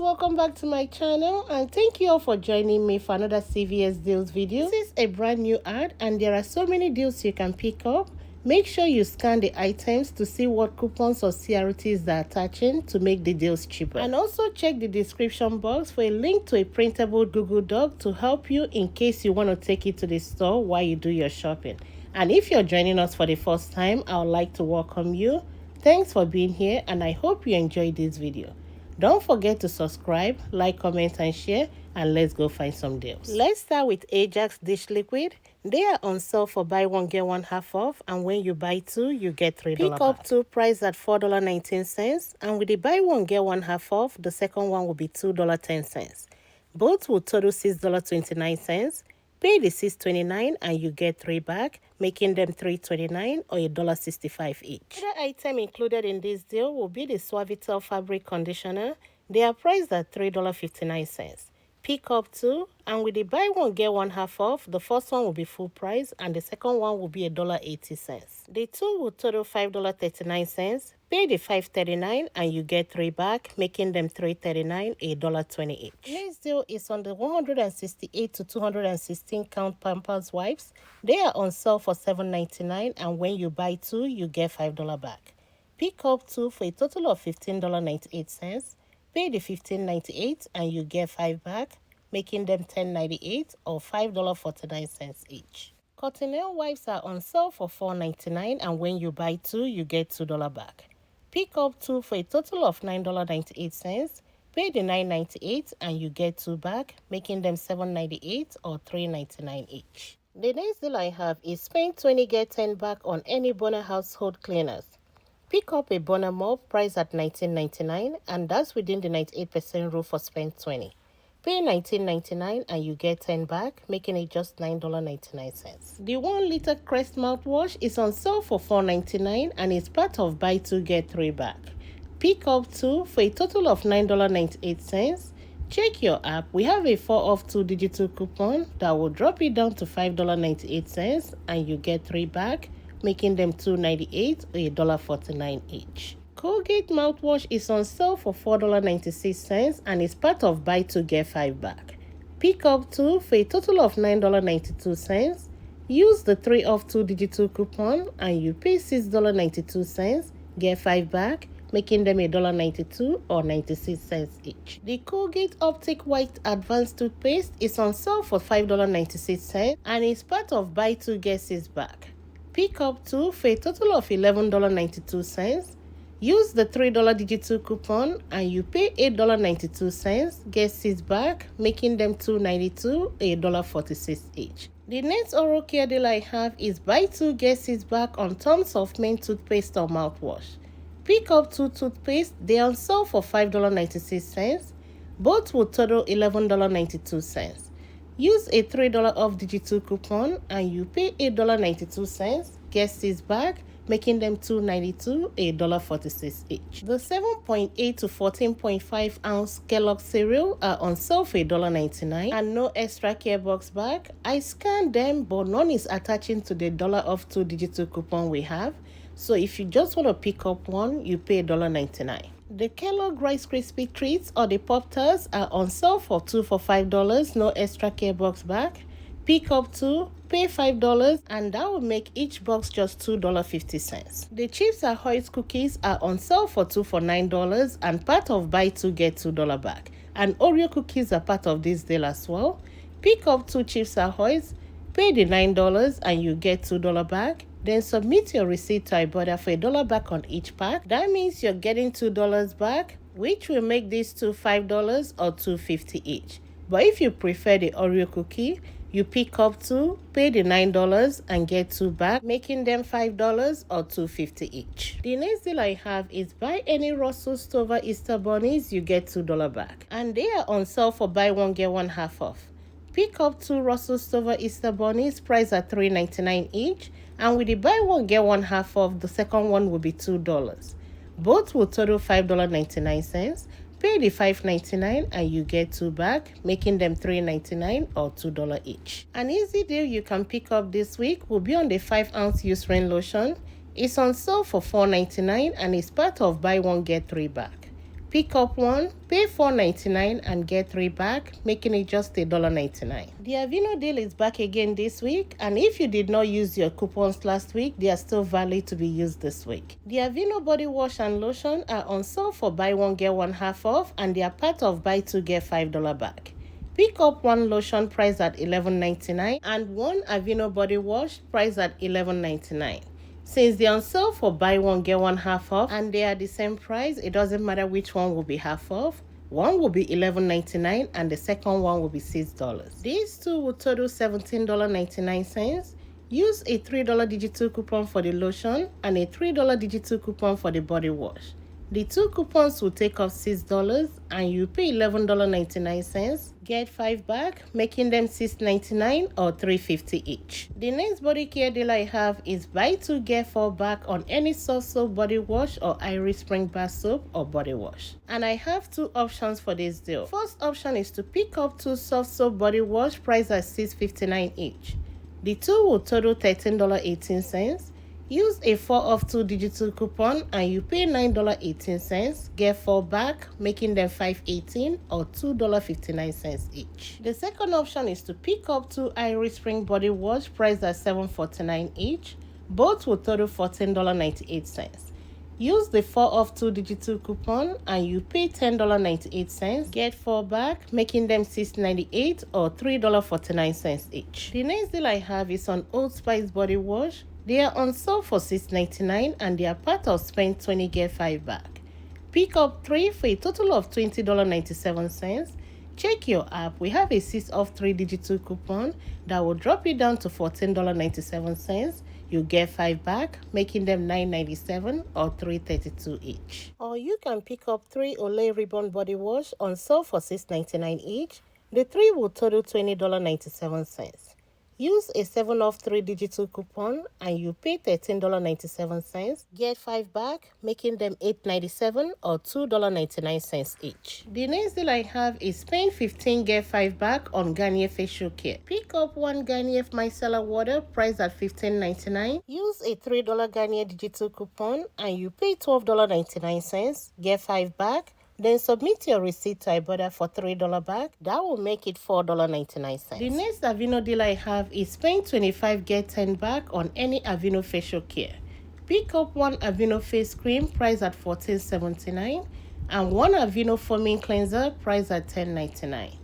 welcome back to my channel and thank you all for joining me for another CVS Deals video. This is a brand new ad and there are so many deals you can pick up. Make sure you scan the items to see what coupons or CRTs they are attaching to make the deals cheaper. And also check the description box for a link to a printable Google Doc to help you in case you want to take it to the store while you do your shopping. And if you're joining us for the first time, I would like to welcome you. Thanks for being here and I hope you enjoyed this video. Don't forget to subscribe, like, comment, and share, and let's go find some deals. Let's start with Ajax Dish Liquid. They are on sale for buy one, get one half off, and when you buy two, you get $3 back. Pick up two, priced at $4.19, and with the buy one, get one half off, the second one will be $2.10. Both will total $6.29. Pay the $6.29 and you get $3 back, making them $3.29 or $1.65 each. Another item included in this deal will be the Suavitel fabric conditioner. They are priced at $3.59. Pick up two, and with the buy one get one half off, the first one will be full price and the second one will be $1.80. The two will total $5.39. Pay the $5.39 and you get $3 back, making them $3.39, $1.20 each. Next deal is on the 168 to 216 count Pampers wipes. They are on sale for $7.99 and when you buy two, you get $5 back. Pick up two for a total of $15.98. Pay the $15.98 and you get $5 back, making them $10.98 or $5.49 each. Cottonelle wipes are on sale for $4.99 and when you buy two, you get $2 back. Pick up two for a total of $9.98. Pay the $9.98 and you get two back, making them $7.98 or $3.99 each. The next deal I have is spend 20 get 10 back on any Bona household cleaners. Pick up a Bona mop priced at $19.99 and that's within the 98% rule for spend 20. Pay $19.99 and you get 10 back, making it just $9.99. The 1 liter Crest mouthwash is on sale for $4.99 and is part of buy two get three back. Pick up two for a total of $9.98. Check your app. We have a 4 off 2 digital coupon that will drop it down to $5.98 and you get 3 back, making them $2.98 or $1.49 each. Colgate mouthwash is on sale for $4.96 and is part of buy two get 5 back. Pick up two for a total of $9.92. Use the 3 off 2 digital coupon and you pay $6.92, get 5 back, making them $1.92 or 96 cents each. The Colgate Optic White Advanced Toothpaste is on sale for $5.96 and is part of buy two get 6 back. Pick up two for a total of $11.92. Use the $3 digital coupon and you pay $8.92, get 6 back, making them $2.92, $1.46 each. The next oral care deal I have is buy two, get 6 back on tons of Maine toothpaste or mouthwash. Pick up two toothpaste, they are on sale for $5.96. Both will total $11.92. Use a $3 off digital coupon and you pay $8.92, get 6 back, making them $2.92, $1.46 each. The 7.8 to 14.5 ounce Kellogg cereal are on sale for $1.99 and no extra care box back. I scanned them, but none is attaching to the $1 off 2 digital coupon we have. So if you just want to pick up one, you pay $1.99. The Kellogg Rice Krispie Treats or the Pop-Tarts are on sale for 2 for $5, no extra care box back. Pick up two, pay $5, and that will make each box just $2.50. The Chips Ahoy's cookies are on sale for 2 for $9 and part of buy two get $2 back. And Oreo cookies are part of this deal as well. Pick up 2 Chips Ahoy's, pay the $9 and you get $2 back. Then submit your receipt to Ibotta for $1 back on each pack. That means you're getting $2 back, which will make these two $5 or $2.50 each. But if you prefer the Oreo cookie, you pick up two, pay the $9 and get 2 back, making them $5 or $2.50 each. The next deal I have is buy any Russell Stover Easter bunnies, you get $2 back. And they are on sale for buy one get one half off. Pick up 2 Russell Stover Easter bunnies priced at $3.99 each, and with the buy one get one half off, the second one will be $2. Both will total $5.99. Pay the $5.99 and you get 2 back, making them $3.99 or $2 each. An easy deal you can pick up this week will be on the 5 ounce Eucerin lotion. It's on sale for $4.99 and is part of buy one get 3 back. Pick up one, pay $4.99 and get 3 back, making it just $1.99. The Aveeno deal is back again this week, and if you did not use your coupons last week, they are still valid to be used this week. The Aveeno body wash and lotion are on sale for buy one get one half off, and they are part of buy two get $5 back. Pick up one lotion priced at $11.99 and one Aveeno body wash priced at $11.99. Since they're on sale for buy one get one half off and they are the same price, it doesn't matter which one will be half off. One will be $11.99 and the second one will be $6. These two will total $17.99. Use a $3 digital coupon for the lotion and a $3 digital coupon for the body wash. The two coupons will take off $6 and you pay $11.99. Get 5 back, making them $6.99 or $3.50 each. The next body care deal I have is buy 2 get 4 back on any soft soap body wash or Iris Spring bar soap or body wash. And I have 2 options for this deal. First option is to pick up 2 soft soap body wash priced at $6.59 each. The two will total $13.18. Use a 4 off 2 digital coupon and you pay $9.18, get 4 back, making them $5.18 or $2.59 each. The second option is to pick up 2 Iris Spring body wash priced at $7.49 each. Both will total $14.98. Use the 4 off 2 digital coupon and you pay $10.98, get 4 back, making them $6.98 or $3.49 each. The next deal I have is on Old Spice body wash. They are on sale for $6.99 and they are part of spend 20 get 5 back. Pick up 3 for a total of $20.97. Check your app. We have a 6 off 3 digital coupon that will drop you down to $14.97. You get 5 back, making them $9.97 or $3.32 each. Or you can pick up 3 Olay ribbon body wash on sale for $6.99 each. The 3 will total $20.97. Use a 7 off 3 digital coupon and you pay $13.97. Get 5 back, making them $8.97 or $2.99 each. The next deal I have is spend 15 get 5 back on Garnier facial care. Pick up 1 Garnier micellar water priced at $15.99. Use a $3 Garnier digital coupon and you pay $12.99. Get 5 back. Then submit your receipt to Ibotta for $3 back. That will make it $4.99. The next Aveeno deal I have is spend 25 get 10 back on any Aveeno facial care. Pick up 1 Aveeno face cream priced at $14.79 and 1 Aveeno foaming cleanser priced at $10.99.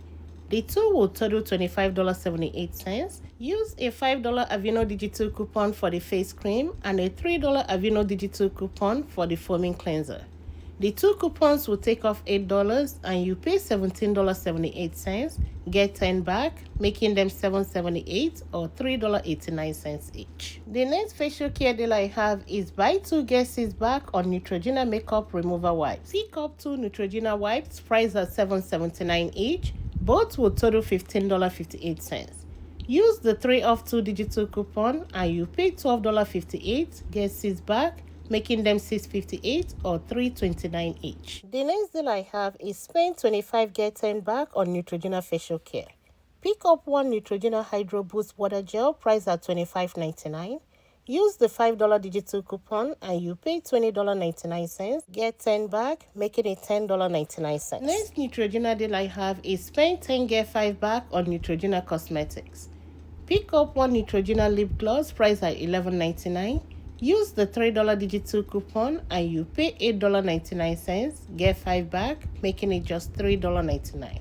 The two will total $25.78. Use a $5 Aveeno digital coupon for the face cream and a $3 Aveeno digital coupon for the foaming cleanser. The 2 coupons will take off $8 and you pay $17.78, get 10 back, making them $7.78 or $3.89 each. The next facial care deal I have is buy 2 get 6 back on Neutrogena makeup remover wipes. Pick up 2 Neutrogena wipes priced at $7.79 each. Both will total $15.58. Use the 3 off 2 digital coupon and you pay $12.58, get 6 back, making them $6.58 or $3.29 each. The next deal I have is spend 25 get 10 back on Neutrogena facial care. Pick up 1 Neutrogena Hydro Boost water gel priced at $25.99. Use the $5 digital coupon and you pay $20.99. Get 10 back, making it $10.99. Next Neutrogena deal I have is spend 10 get 5 back on Neutrogena cosmetics. Pick up 1 Neutrogena lip gloss priced at $11.99. Use the $3 digital coupon and you pay $8.99, get 5 back, making it just $3.99.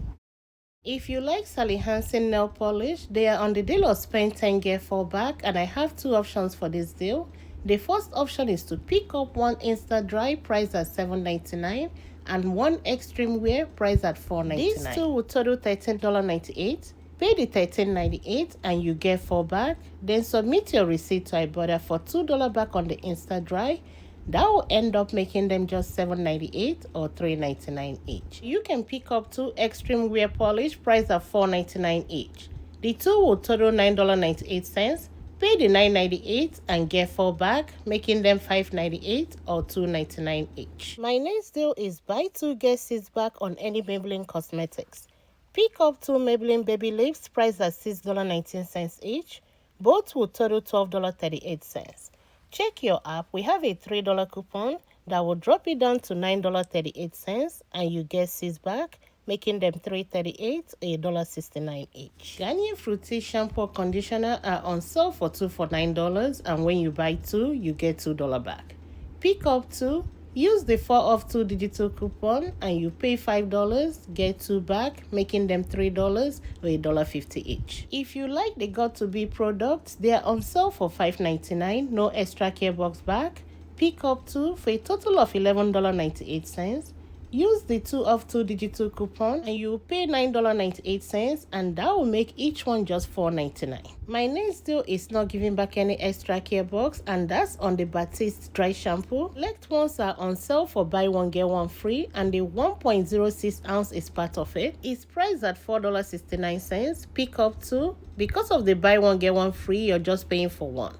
If you like Sally Hansen nail polish, they are on the deal of spend 10 get 4 back and I have 2 options for this deal. The first option is to pick up 1 Insta Dry priced at $7.99 and 1 Extreme Wear priced at $4.99. These 2 will total $13.98. Pay the $13.98 and you get 4 back. Then submit your receipt to Ibotta for $2 back on the Insta Dry. That will end up making them just $7.98 or $3.99 each. You can pick up 2 Extreme Wear polish priced at $4.99 each. The 2 will total $9.98. Pay the $9.98 and get 4 back, making them $5.98 or $2.99 each. My next deal is buy 2 get 6 back on any Maybelline cosmetics. Pick up 2 Maybelline baby lips priced at $6.19 each. Both will total $12.38. Check your app. We have a $3 coupon That will drop it down to $9.38 and you get 6 back, making them $3.38 or $1.69 each. Garnier Fructis shampoo or conditioner are on sale for 2 for $9, and when you buy 2, you get $2 back. Pick up 2, use the 4 off 2 digital coupon and you pay $5, get 2 back, making them $3 or $1.50 each. If you like the Got2b products, they are on sale for $5.99, no extra care box back. Pick up 2 for a total of $11.98. Use the 2 off 2 digital coupon and you will pay $9.98, and that will make each one just $4.99. My next deal is not giving back any extra care box, and that's on the Batiste dry shampoo. Select ones are on sale for buy one get one free, and the 1.06 ounce is part of it. It's priced at $4.69. Pick up 2. Because of the buy one get one free, you're just paying for one.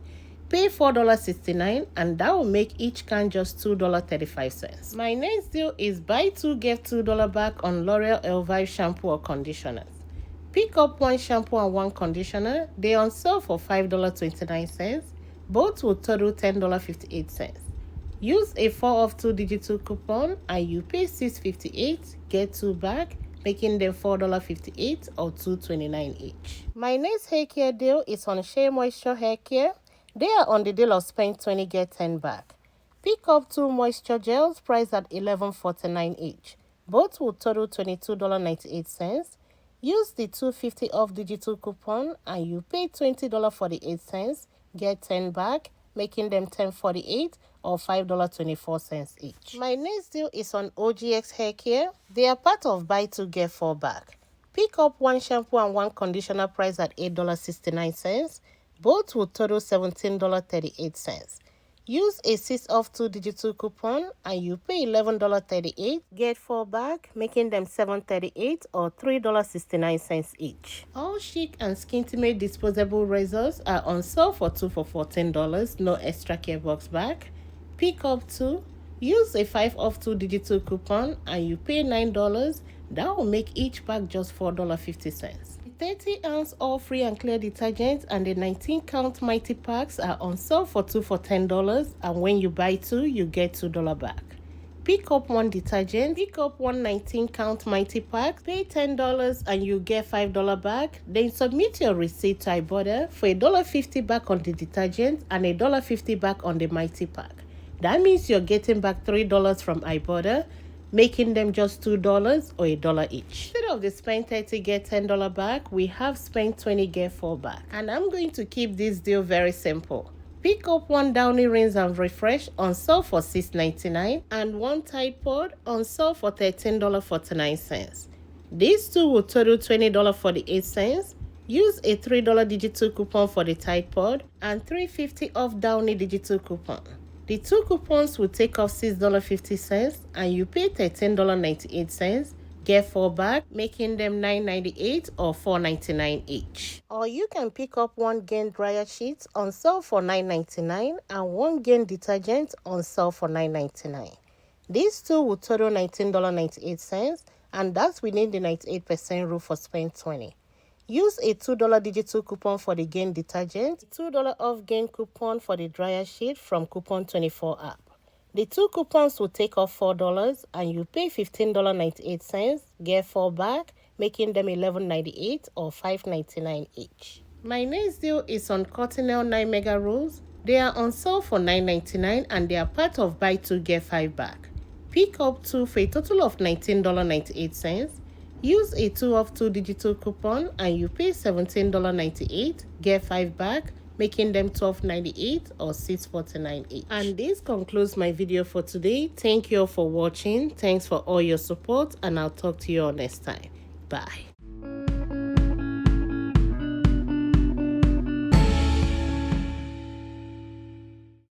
Pay $4.69, and that will make each can just $2.35. My next deal is buy 2 get $2 back on L'Oreal Elvive shampoo or conditioners. Pick up 1 shampoo and 1 conditioner. They are on sale for $5.29. Both will total $10.58. Use a 4 off 2 digital coupon and you pay $6.58, get 2 back, making them $4.58 or $2.29 each. My next hair care deal is on Shea Moisture Hair Care. They are on the deal of spend 20 get 10 back. Pick up 2 moisture gels priced at $11.49 each. Both will total $22.98. Use the $2.50 off digital coupon and you pay $20.48, get 10 back, making them $10.48 or $5.24 each. My next deal is on OGX Hair Care. They are part of buy 2 get 4 back. Pick up 1 shampoo and 1 conditioner priced at $8.69. Both will total $17.38. Use a 6 off 2 digital coupon and you pay $11.38, get 4 back, making them $7.38 or $3.69 each. All Chic and Skintimate disposable razors are on sale for 2 for $14, no extra care box back. Pick up 2, use a 5 off 2 digital coupon and you pay $9. That will make each pack just $4.50. 30 ounce all free and clear detergent and the 19 count mighty packs are on sale for 2 for $10, and when you buy 2 you get $2 back. Pick up 1 detergent, pick up 1 19 count mighty pack, pay $10 and you get $5 back. Then submit your receipt to Ibotta for $1.50 back on the detergent and $1.50 back on the mighty pack. That means you're getting back $3 from Ibotta, making them just $2 or $1 each. Instead of the spend 30 get $10 back, we have spend 20 get 4 back. And I'm going to keep this deal very simple. Pick up 1 Downy Rinse and Refresh on sale for $6.99 and 1 Tide Pod on sale for $13.49. These two will total $20.48. Use a $3 digital coupon for the Tide Pod and $3.50 off Downy digital coupon. The 2 coupons will take off $6.50 and you pay $13.98, get 4 back, making them $9.98 or $4.99 each. Or you can pick up 1 Gain dryer sheet on sale for $9.99 and 1 Gain detergent on sale for $9.99. These two will total $19.98, and that's within the 98% rule for spend 20. Use a $2 digital coupon for the Gain detergent, $2 off Gain coupon for the dryer sheet from Coupon24 app. The 2 coupons will take off $4 and you pay $15.98, get 4 back, making them $11.98 or $5.99 each. My next deal is on Cottonelle 9 Mega Rolls. They are on sale for $9.99 and they are part of buy 2 get 5 back. Pick up 2 for a total of $19.98. Use a 2 off 2 digital coupon and you pay $17.98, get 5 back, making them $12.98 or $6.49 each. And this concludes my video for today. Thank you all for watching. Thanks for all your support, and I'll talk to you all next time. Bye.